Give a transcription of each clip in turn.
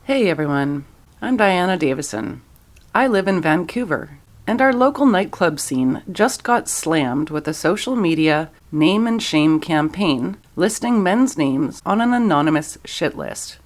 Hey everyone, I'm Diana Davison. I live in Vancouver, and our local nightclub scene just got slammed with a social media name and shame campaign listing men's names on an anonymous shit list,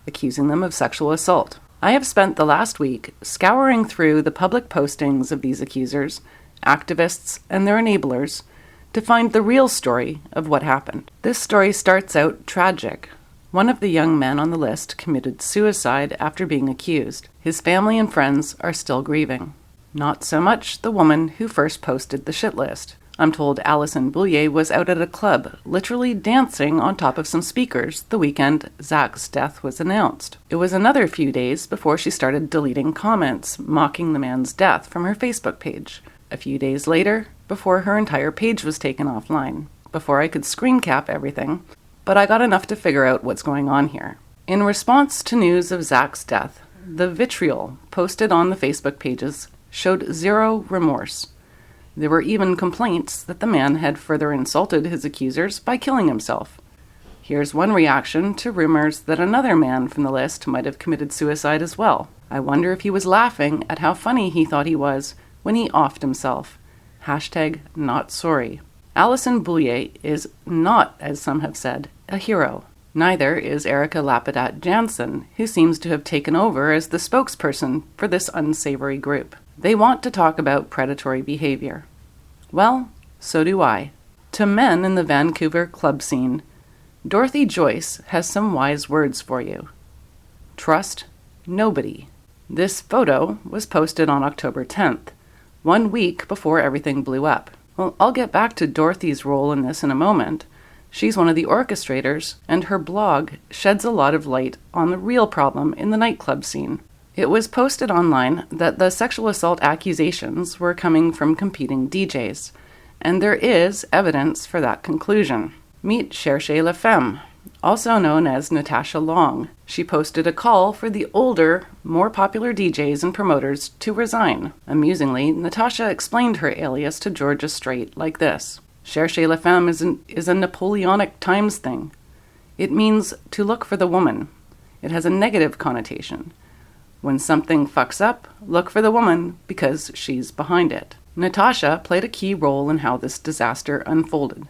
accusing them of sexual assault. I have spent the last week scouring through the public postings of these accusers, activists, and their enablers to find the real story of what happened. This story starts out tragic. One of the young men on the list committed suicide after being accused. His family and friends are still grieving. Not so much the woman who first posted the shit list. I'm told Alison Boulier was out at a club, literally dancing on top of some speakers the weekend Zach's death was announced. It was another few days before she started deleting comments mocking the man's death from her Facebook page. A few days later, before her entire page was taken offline. Before I could screen cap everything, but I got enough to figure out what's going on here. In response to news of Zach's death, the vitriol posted on the Facebook pages showed zero remorse. There were even complaints that the man had further insulted his accusers by killing himself. Here's one reaction to rumors that another man from the list might have committed suicide as well. I wonder if he was laughing at how funny he thought he was when he offed himself. #NotSorry. Alison Boulier is not, as some have said, a hero. Neither is Erica Lapidat Jansen, who seems to have taken over as the spokesperson for this unsavory group. They want to talk about predatory behavior. Well, so do I. To men in the Vancouver club scene, Dorothy Joyce has some wise words for you. Trust nobody. This photo was posted on October 10th, 1 week before everything blew up. Well, I'll get back to Dorothy's role in this in a moment. She's one of the orchestrators, and her blog sheds a lot of light on the real problem in the nightclub scene. It was posted online that the sexual assault accusations were coming from competing DJs, and there is evidence for that conclusion. Meet Cherchez la Femme, also known as Natasha Long. She posted a call for the older, more popular DJs and promoters to resign. Amusingly, Natasha explained her alias to Georgia Strait like this. Cherchez la Femme is a Napoleonic Times thing. It means to look for the woman. It has a negative connotation. When something fucks up, look for the woman because she's behind it. Natasha played a key role in how this disaster unfolded.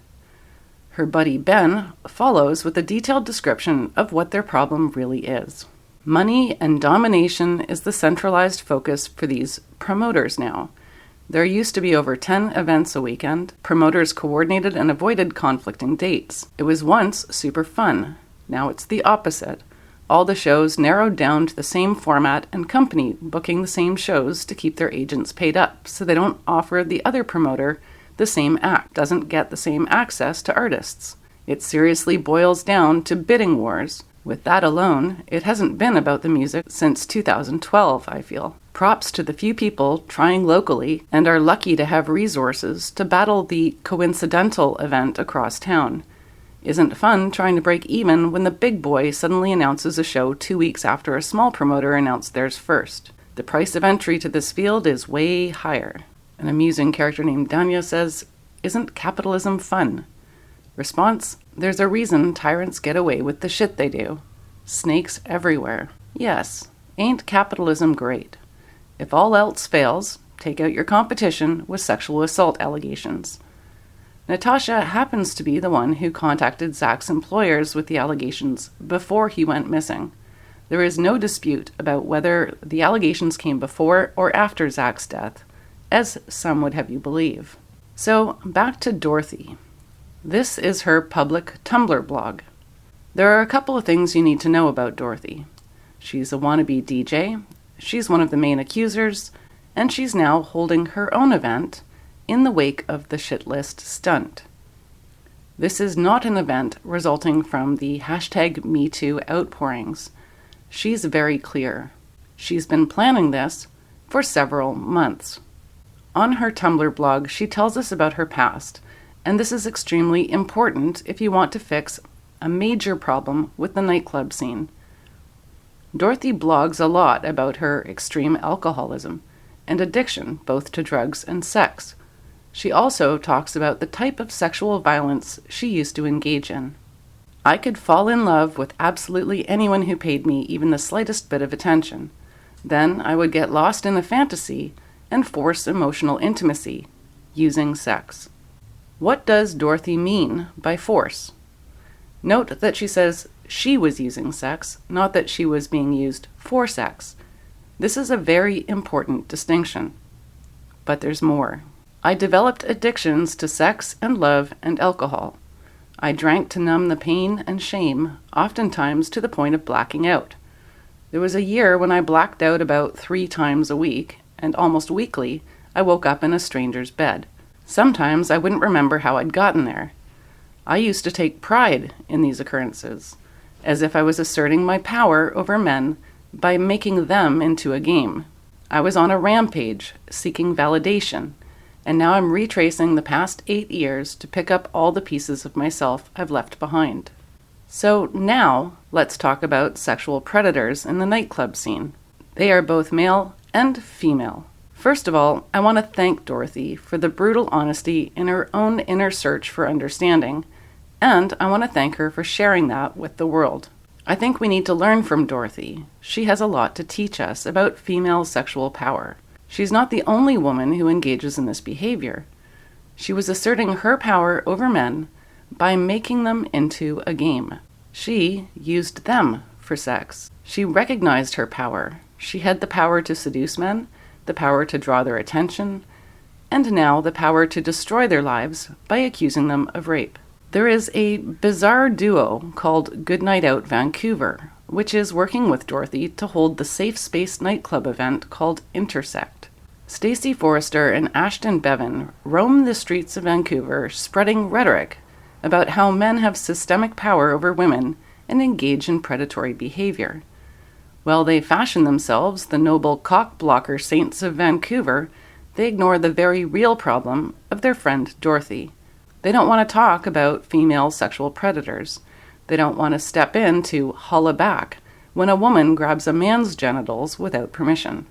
Her buddy Ben follows with a detailed description of what their problem really is. Money and domination is the centralized focus for these promoters now. There used to be over 10 events a weekend. Promoters coordinated and avoided conflicting dates. It was once super fun. Now it's the opposite. All the shows narrowed down to the same format and company booking the same shows to keep their agents paid up so they don't offer the other promoter the same act, doesn't get the same access to artists. It seriously boils down to bidding wars. With that alone, it hasn't been about the music since 2012, I feel. Props to the few people trying locally and are lucky to have resources to battle the coincidental event across town. Isn't fun trying to break even when the big boy suddenly announces a show 2 weeks after a small promoter announced theirs first. The price of entry to this field is way higher. An amusing character named Danya says, "Isn't capitalism fun?" Response, "There's a reason tyrants get away with the shit they do. Snakes everywhere." Yes, ain't capitalism great? If all else fails, take out your competition with sexual assault allegations. Natasha happens to be the one who contacted Zach's employers with the allegations before he went missing. There is no dispute about whether the allegations came before or after Zach's death, as some would have you believe. So, back to Dorothy. This is her public Tumblr blog. There are a couple of things you need to know about Dorothy. She's a wannabe DJ, she's one of the main accusers, and she's now holding her own event in the wake of the shitlist stunt. This is not an event resulting from the #MeToo outpourings. She's very clear. She's been planning this for several months. On her Tumblr blog, she tells us about her past, and this is extremely important if you want to fix a major problem with the nightclub scene. Dorothy blogs a lot about her extreme alcoholism and addiction, both to drugs and sex. She also talks about the type of sexual violence she used to engage in. I could fall in love with absolutely anyone who paid me even the slightest bit of attention. Then I would get lost in a fantasy and force emotional intimacy, using sex. What does Dorothy mean by force? Note that she says she was using sex, not that she was being used for sex. This is a very important distinction. But there's more. I developed addictions to sex and love and alcohol. I drank to numb the pain and shame, oftentimes to the point of blacking out. There was a year when I blacked out about 3 times a week, and almost weekly I woke up in a stranger's bed. Sometimes I wouldn't remember how I'd gotten there. I used to take pride in these occurrences, as if I was asserting my power over men by making them into a game. I was on a rampage, seeking validation, and now I'm retracing the past 8 years to pick up all the pieces of myself I've left behind. So now, let's talk about sexual predators in the nightclub scene. They are both male and female. First of all, I want to thank Dorothy for the brutal honesty in her own inner search for understanding, and I want to thank her for sharing that with the world. I think we need to learn from Dorothy. She has a lot to teach us about female sexual power. She's not the only woman who engages in this behavior. She was asserting her power over men by making them into a game. She used them for sex. She recognized her power. She had the power to seduce men, the power to draw their attention, and now the power to destroy their lives by accusing them of rape. There is a bizarre duo called Good Night Out Vancouver, which is working with Dorothy to hold the safe space nightclub event called Intersect. Stacey Forrester and Ashton Bevan roam the streets of Vancouver spreading rhetoric about how men have systemic power over women and engage in predatory behavior. While they fashion themselves the noble cock-blocker saints of Vancouver, they ignore the very real problem of their friend Dorothy. They don't want to talk about female sexual predators. They don't want to step in to holla back when a woman grabs a man's genitals without permission.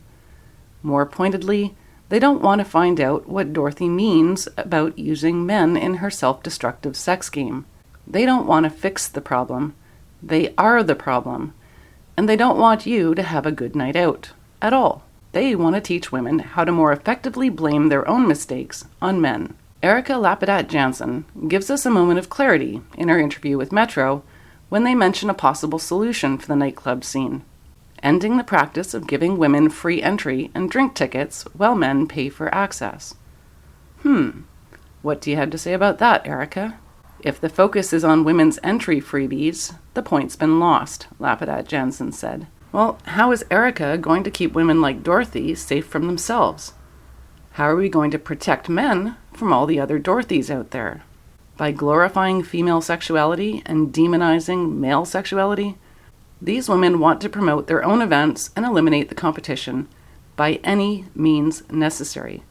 More pointedly, they don't want to find out what Dorothy means about using men in her self-destructive sex game. They don't want to fix the problem. They are the problem. And they don't want you to have a good night out at all. They want to teach women how to more effectively blame their own mistakes on men. Erica Lapidat-Jansen gives us a moment of clarity in her interview with Metro when they mention a possible solution for the nightclub scene: ending the practice of giving women free entry and drink tickets while men pay for access. What do you have to say about that, Erica? If the focus is on women's entry freebies, the point's been lost, Lapidat-Jansen said. Well, how is Erica going to keep women like Dorothy safe from themselves? How are we going to protect men from all the other Dorothys out there? By glorifying female sexuality and demonizing male sexuality? These women want to promote their own events and eliminate the competition by any means necessary.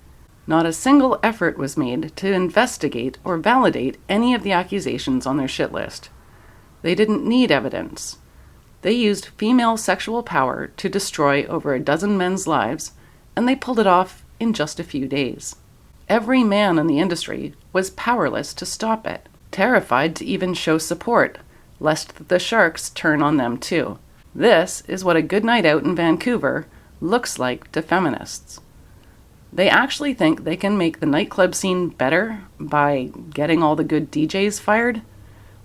Not a single effort was made to investigate or validate any of the accusations on their shit list. They didn't need evidence. They used female sexual power to destroy over a dozen men's lives, and they pulled it off in just a few days. Every man in the industry was powerless to stop it, terrified to even show support, lest the sharks turn on them too. This is what a good night out in Vancouver looks like to feminists. They actually think they can make the nightclub scene better by getting all the good DJs fired?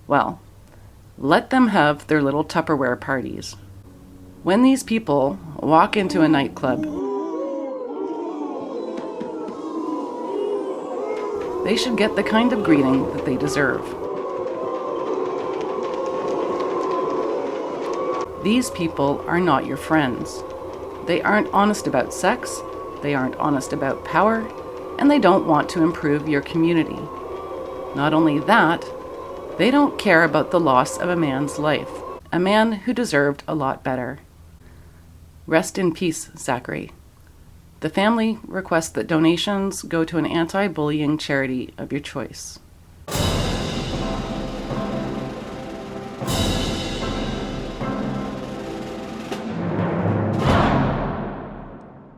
Well, let them have their little Tupperware parties. When these people walk into a nightclub, they should get the kind of greeting that they deserve. These people are not your friends. They aren't honest about sex, they aren't honest about power, and they don't want to improve your community. Not only that, they don't care about the loss of a man's life, a man who deserved a lot better. Rest in peace, Zachary. The family requests that donations go to an anti-bullying charity of your choice.